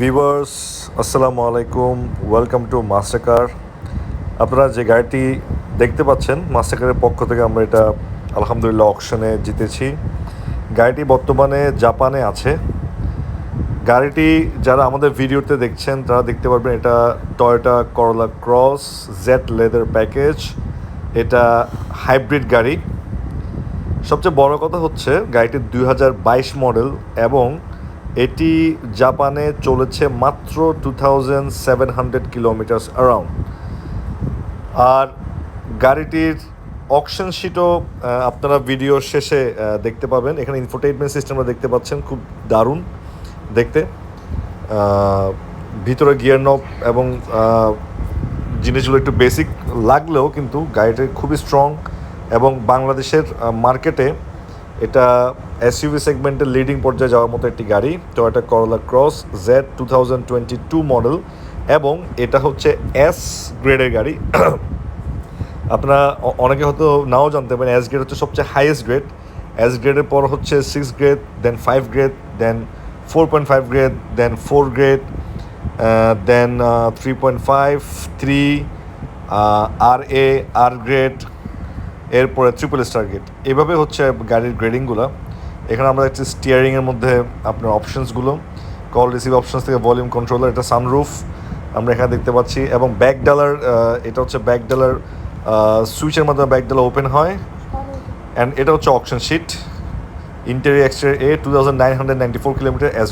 Viewers আসসালামু আলাইকুম, welcome to মাস্টারকার। আপনারা যে গাড়িটি দেখতে পাচ্ছেন মাস্টারকারের পক্ষ থেকে আমরা এটা আলহামদুলিল্লাহ অকশনে জিতেছি। গাড়িটি বর্তমানে জাপানে আছে। গাড়িটি যারা আমাদের ভিডিওতে দেখছেন তারা দেখতে পারবেন এটা টয়োটা করোলা ক্রস জেড লেদার প্যাকেজ। এটা হাইব্রিড গাড়ি। সবচেয়ে বড় কথা হচ্ছে গাড়িটি 2022 মডেল এবং এটি জাপানে চলেছে মাত্র 2700 কিলোমিটার অ্যারাউন্ড। আর গাড়িটির অকশন শিটও আপনারা ভিডিওর শেষে দেখতে পাবেন। এখানে ইনফোটেইনমেন্ট সিস্টেমটা দেখতে পাচ্ছেন, খুব দারুণ দেখতে। ভিতরে গিয়ার নব এবং জিনিসগুলো একটু বেসিক লাগলেও কিন্তু গাড়িটি খুবই স্ট্রং এবং বাংলাদেশের মার্কেটে এটা এসইউভি সেগমেন্টের লিডিং পর্যায়ে যাওয়ার মতো একটি গাড়ি। টয়োটা করোলা ক্রস জেড 2022 মডেল এবং এটা হচ্ছে এস গ্রেডের গাড়ি। আপনারা অনেকে হয়তো নাও জানতে পারেন এস গ্রেড হচ্ছে সবচেয়ে হাইয়েস্ট গ্রেড। এস গ্রেডের পর হচ্ছে 6 গ্রেড, দেন 5 গ্রেড, দেন 4.5 গ্রেড, দেন 4 গ্রেড, দেন 3.5, 3 আর গ্রেড, এরপরে ট্রিপল স্টার গ্রেড। এভাবে হচ্ছে গাড়ির গ্রেডিংগুলো। এখানে আমরা দেখছি স্টিয়ারিংয়ের মধ্যে আপনার অপশনসগুলো, কল রিসিভ অপশনস থেকে ভলিউম কন্ট্রোলার, এটা সানরুফ আমরা এখানে দেখতে পাচ্ছি এবং ব্যাক ডালার, এটা হচ্ছে ব্যাক ডালার সুইচের মাধ্যমে ব্যাক ডালা ওপেন হয়। অ্যান্ড এটা হচ্ছে option sheet. Interior exterior 2994 kilometre as